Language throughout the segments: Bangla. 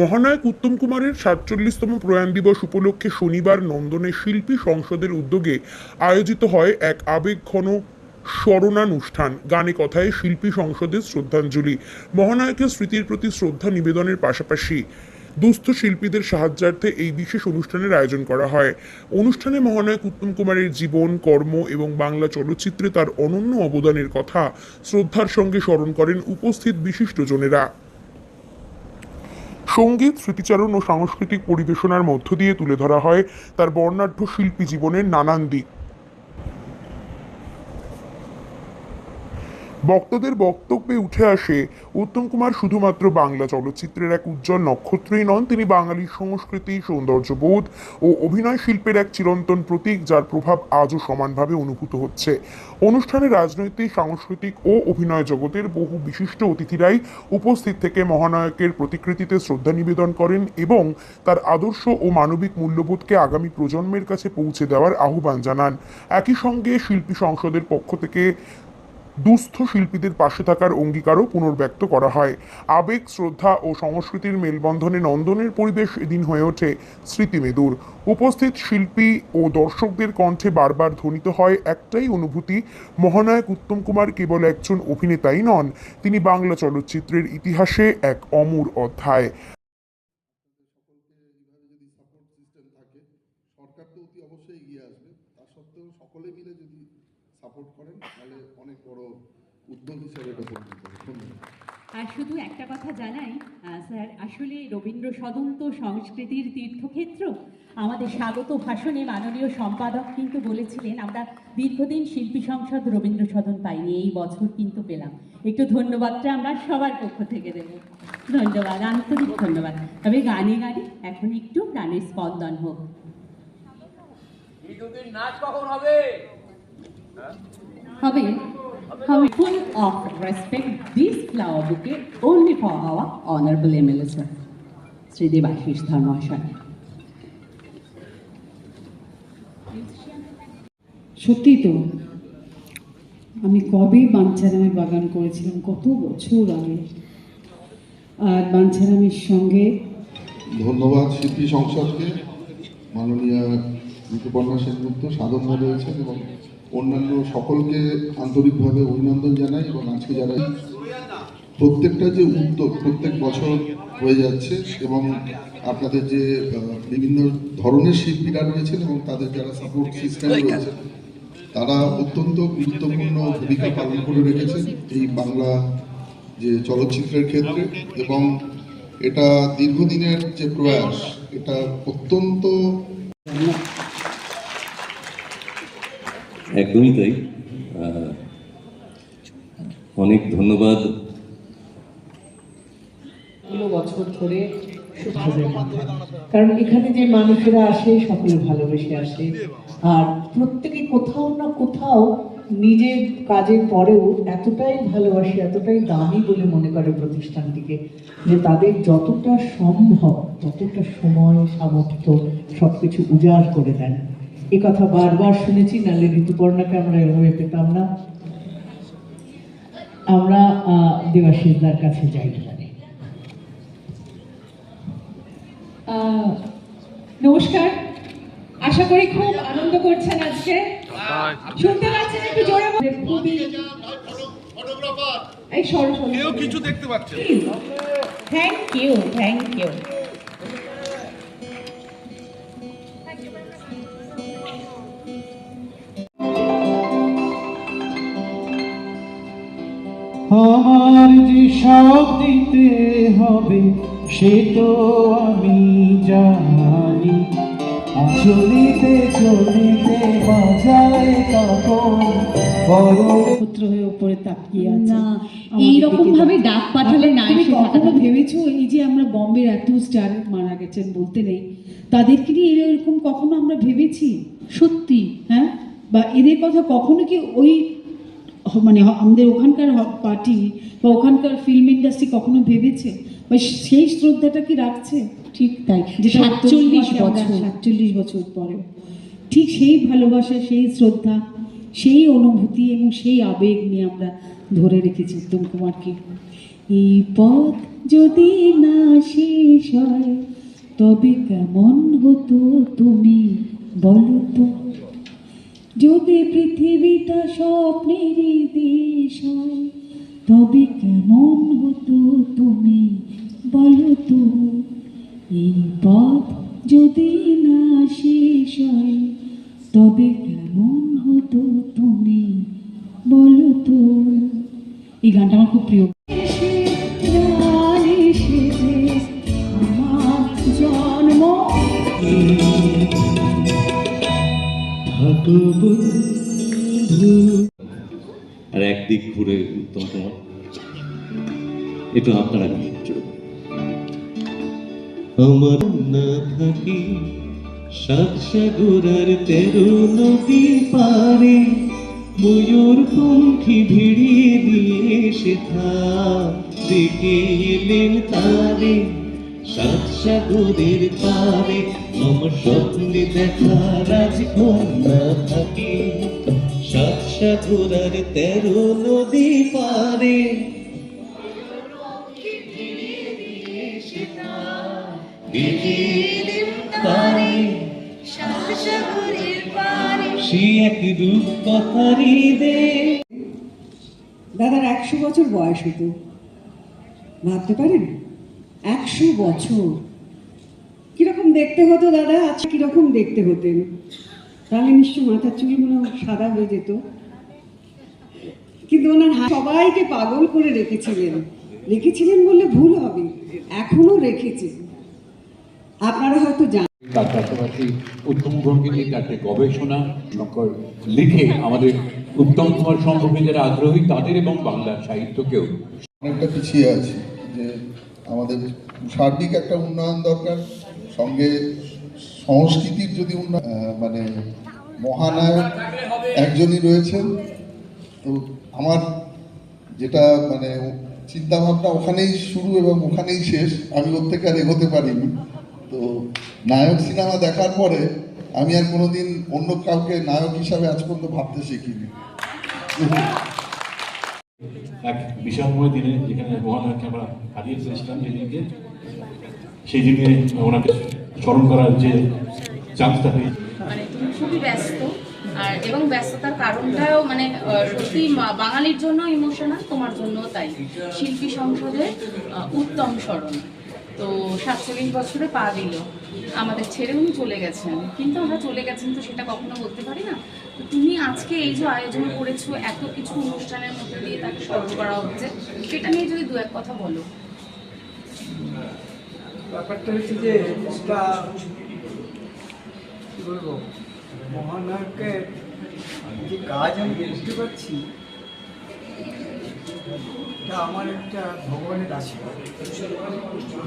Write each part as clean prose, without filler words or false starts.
মহানায়ক উত্তম কুমারের ৪৭তম প্রয়াণ দিবস উপলক্ষে শনিবার নন্দনে শিল্পী সংসদের উদ্যোগে আয়োজিত হয় এক আবেগঘন স্মরণানুষ্ঠান। গানে কথায় শিল্পী সংসদের শ্রদ্ধাঞ্জলি। মহানায়কের স্মৃতির প্রতি শ্রদ্ধা নিবেদনের পাশাপাশি দুস্থ শিল্পীদের সাহায্যার্থে এই বিশেষ অনুষ্ঠানের আয়োজন করা হয়। অনুষ্ঠানে মহানায়ক উত্তম কুমারের জীবন, কর্ম এবং বাংলা চলচ্চিত্রে তার অনন্য অবদানের কথা শ্রদ্ধার সঙ্গে স্মরণ করেন উপস্থিত বিশিষ্টজনেরা। সঙ্গীত, স্মৃতিচারণ ও সাংস্কৃতিক পরিবেশনার মধ্য দিয়ে তুলে ধরা হয় তার বর্ণাঢ্য শিল্পী জীবনের নানান দিক। বক্তাদের বক্তব্যে উঠে আসে উত্তম কুমার শুধুমাত্র বাংলা চলচ্চিত্রের এক উজ্জ্বল নক্ষত্রই নন, তিনি বাঙালির সংস্কৃতি, সৌন্দর্যবোধ ও অভিনয় শিল্পের এক চিরন্তন প্রতীক, যার প্রভাব আজও সমানভাবে অনুভূত হচ্ছে। অনুষ্ঠানে রাজনৈতিক, সাংস্কৃতিক ও অভিনয় জগতের বহু বিশিষ্ট অতিথিরাই উপস্থিত থেকে মহানায়কের প্রতিকৃতিতে শ্রদ্ধা নিবেদন করেন এবং তার আদর্শ ও মানবিক মূল্যবোধকে আগামী প্রজন্মের কাছে পৌঁছে দেওয়ার আহ্বান জানান। একই সঙ্গে শিল্পী সংসদের পক্ষ থেকে দুস্থ শিল্পীদের পাশে থাকার অঙ্গীকারও পুনর্ব্যক্ত করা হয়। আবেগ, শ্রদ্ধা ও সংস্কৃতির মেলবন্ধনে নন্দনের পরিবেশ এদিন হয়ে ওঠে স্মৃতিমেদুর। উপস্থিত শিল্পী ও দর্শকদের কণ্ঠে বারবার ধ্বনিত হয় একটাই অনুভূতি, মহানায়ক উত্তম কুমার কেবল একজন অভিনেতাই নন, তিনি বাংলা চলচ্চিত্রের ইতিহাসে এক অমর অধ্যায়। সরকার তো অতি অবশ্যই এগিয়ে আসবে, তা সত্ত্বেও সকলে মিলে যদি সাপোর্ট করেন তাহলে অনেক বড় উদ্যোগ হিসেবে এটা পরিণত হবে। ধন্যবাদ। আর শুধু একটা কথা জানাই স্যার, আসলে রবীন্দ্র সদন তো সংস্কৃতির তীর্থক্ষেত্র। আমাদের স্বাগত ভাষণে মাননীয় সম্পাদক কিন্তু বলেছিলেন আমরা দীর্ঘদিন শিল্পী সংসদ রবীন্দ্র সদন পাইনি, এই বছর কিন্তু পেলাম। একটু ধন্যবাদটা আমরা সবার পক্ষ থেকে দেব। ধন্যবাদ, আন্তরিক ধন্যবাদ। তবে গানে গানে এখন একটু গানের স্পন্দন হোক। নাচ কখন হবে? হবে হবে full of respect, this flower bouquet only for our honorable MLA sir, Sri Devashish Dhar Mahasaya. সত্যি তো, আমি কবে বাঞ্ছারামের বাগান করেছিলাম, কত বছর আগে। আর বাঞ্ছারামের সঙ্গে ধন্যবাদ শিল্পী সংসদকে, মাননীয় ঋতুপর্ণা সেনগুপ্ত সাধনা রয়েছেন এবং অন্যান্য সকলকে আন্তরিকভাবে অভিনন্দন জানাই। এবং আজকে যারা প্রত্যেকটা যে উদ্যোগ প্রত্যেক বছর হয়ে যাচ্ছে এবং আপনাদের যে বিভিন্ন ধরনের শিল্পীরা রয়েছেন এবং তাদের যারা সাপোর্ট সিস্টেম রয়েছে তারা অত্যন্ত গুরুত্বপূর্ণ ভূমিকা পালন করে রেখেছেন এই বাংলা যে চলচ্চিত্রের ক্ষেত্রে। এবং এটা দীর্ঘদিনের যে প্রয়াস, এটা অত্যন্ত একদমই তাই। অনেক ধন্যবাদ। বছর ধরে, কারণ এখানে যে মানুষেরা আসে সকলে ভালোবেসে আসে, আর প্রত্যেকে কোথাও না কোথাও নিজের কাজের পরেও এতটাই ভালোবাসে, এতটাই দামি বলে মনে করে প্রতিষ্ঠানটিকে, যে তাদের যতটা সম্ভব ততটা সময়, সামর্থ্য সবকিছু উজাড় করে দেন। এ কথা বারবার শুনেছি, নাহলে ঋতুপর্ণাকে আমরা এভাবে পেতাম না। আমরা দেবাশিসদার কাছে যাই। নমস্কার, আশা করি খুব আনন্দ করছেন আজকে। শুনতে পাচ্ছেন একটু জোরে? এই কেউ কিছু দেখতে পাচ্ছেন? Thank you, thank you. আমার যে সব দিতে হবে সে তো আমি জানি, চলিতে চলিতে বাজায় তখন পুত্র হয়ে উপরে তাকিয়ে আছে। না, এইরকম ভাবে ডাক পাঠালে না তুমি এসে কখনো থাকা। ভেবেছো এই যে আমরা বম্বের এত স্টার মারা গেছেন বলতে নেই, তাদেরকে নিয়ে এরকম কখনো আমরা ভেবেছি? সত্যি, হ্যাঁ? বা এদের কথা কখনো কি ওই মানে আমাদের ওখানকার পার্টি বা ওখানকার ফিল্ম ইন্ডাস্ট্রি কখনো ভেবেছে বা সেই শ্রদ্ধাটা কি রাখছে? ঠিক তাই, যে 47 বছর পরে ঠিক সেই ভালোবাসা, সেই শ্রদ্ধা, সেই অনুভূতি এবং সেই আবেগ নিয়ে আমরা ধরে রেখেছি উত্তম কুমারকে। এই পথ যদি না শেষ হয় তবে কেমন হতো তুমি বলো তো, যদি পৃথিবীটা স্বপ্নেরই দেশ হয় তবে কেমন হতো তুমি বলো তো, এই পথ যদি না শেষ হয় তবে কেমন হতো তুমি বলো তো। এই গানটা আমার খুব প্রিয়। জন্ম থাকো বন্ধু। আর একদিক ঘুরে উত্তম কুমার, একটু আপনারা গান জুড়ে। আমার না থাকি সাত সাগর আর 13 নদী পারে, ময়ূর পঙ্খী ভিড়িয়ে দিয়ে সেথা দেখে এলেন তারে, সাত সাগরের পারে আমার স্বপ্নে দেখা রাজকন্যা থাকে, সাত সাগর আর 13 নদী পারে। সে এক রূপ কথারি দে। দাদার 100 বছর বয়স হতো, ভাবতে পারেন 100 বছর কিরকম দেখতে হতো দাদা, আচ্ছা কিরকম দেখতে হতেন? তাহলে নিশ্চয় মাথার চুলগুলো সাদা হয়ে যেত, কিন্তু ওনার সবাইকে পাগল করে রেখেছিলেন বললে ভুল হবে, এখনো রেখেছেন। আপনারা হয়তো জানেন তার পাশাপাশি উত্তম ভঙ্গিনীর একটা গবেষণা লিখে আমাদের উত্তম কুমার সম্পর্কে যারা আগ্রহী তাদের এবং বাংলা সাহিত্যকেও অনেকটা পিছিয়ে আছি, যে আমাদের সার্বিক একটা উন্নয়ন দরকার, সঙ্গে সংস্কৃতির যদি মানে মহানায়ক একজনই রয়েছেন। তো আমার যেটা মানে চিন্তাভাবনা ওখানেই শুরু এবং ওখানেই শেষ, আমি ওর থেকে আর এগোতে পারিনি। তো নায়ক সিনেমা দেখার পরে আমি আর কোনোদিন অন্য কাউকে নায়ক হিসাবে আজ পর্যন্ত ভাবতে শিখিনি। এক বিষাদময় দিনে যেখানে মহানায়ককে আমরা হারিয়ে ফেলেছিলাম, যেদিনকে সেই দিনে ওনাকে স্মরণ করার যে চান্সটা হয়েছে, মানে তুমি খুবই ব্যস্ত, আর এবং ব্যস্ততার কারণটাও মানে সত্যি বাঙালির জন্য ইমোশনাল, তোমার জন্য তাই। শিল্পী সংসদের উত্তম স্মরণ, তো 47 বছরে পা দিল, আমাদের ছেড়ে উনি চলে গেছেন, কিন্তু আমরা চলে গেছেন তো সেটা কখনো বলতে পারি না। তো তুমি আজকে এই যে আয়োজন করেছো, এত কিছু অনুষ্ঠানের মধ্যে দিয়ে তাকে স্মরণ করা হচ্ছে, সেটা নিয়ে যদি দু এক কথা বলো। ব্যাপারটা হচ্ছে যে এটা কি বলবো, মহানায়কের যে কাজ আমি বুঝতে পারছি, এটা আমার একটা ভগবানের আশীর্বাদ।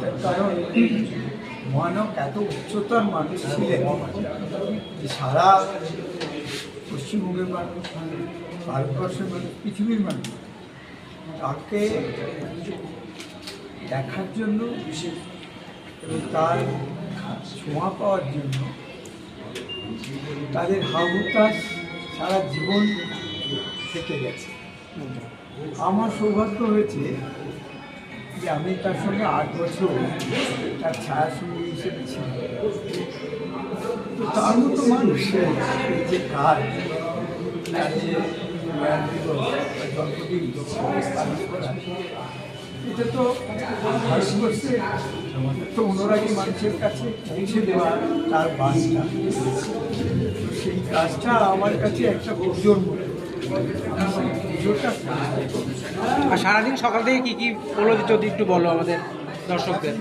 তার কারণ মহানায়ক এত উচ্চতার মানুষ ছিলেন যে সারা পশ্চিমবঙ্গের মানুষ, ভারতবর্ষের মানুষ, পৃথিবীর মানুষ তাকে দেখার জন্য এবং তার ছোঁয়া পাওয়ার জন্য তাদের হাহুতাশ সারা জীবন থেকে গেছে। আমার সৌভাগ্য হয়েছে যে আমি তার সঙ্গে 8 বছর তার ছায়াসঙ্গী হিসেবে ছিলাম। তো তার মতো মানুষের এই যে কাজ, তার যে জন্মদিন পালন করা, এটা তো ভারতবর্ষে তো অনুরাগী মানুষের কাছে পৌঁছে দেওয়া তার বাসটা, সেই কাজটা আমার কাছে একটা পুজোর মতো। আর সারাদিন সকাল থেকে কি কি হলো যদি একটু বলো আমাদের দর্শকদের।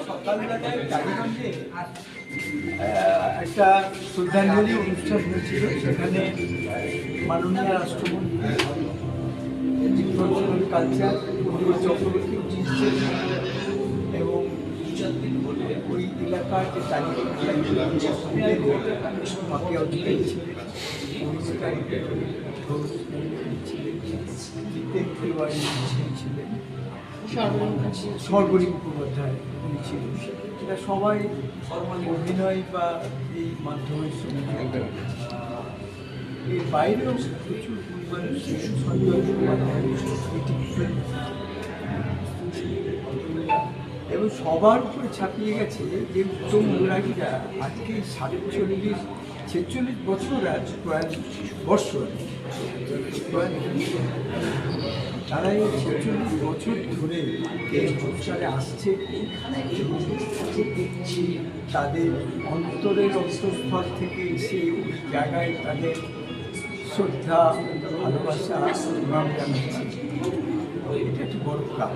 সকালবেলায় টালিগঞ্জে একটা শ্রদ্ধাঞ্জলি অনুষ্ঠান হয়েছিল, সেখানে মাননীয় রাষ্ট্রমন্ত্রী কালচার চক্রবর্তী এবং ওই এলাকার যে ছিলেন সর্বরী মুখোপাধ্যায় উনি ছিলেন। এটা সবাই অভিনয় বা এই মাধ্যমের সঙ্গে এর বাইরেও প্রচুর পরিমাণে সঞ্জয় মুখোপাধ্যায় এবং সবার উপরে ছাপিয়ে গেছে যে উত্তম অনুরাগীরা আজকে 46 বছর আর 42 বছর তারা এই 46 বছর ধরে এই অনুষ্ঠানে আসছে এবং তাদের অন্তরের অন্তঃস্থল থেকে সেই জায়গায় তাদের শ্রদ্ধা ভালোবাসা প্রণাম জানাচ্ছে। এটা একটি বড় কাজ।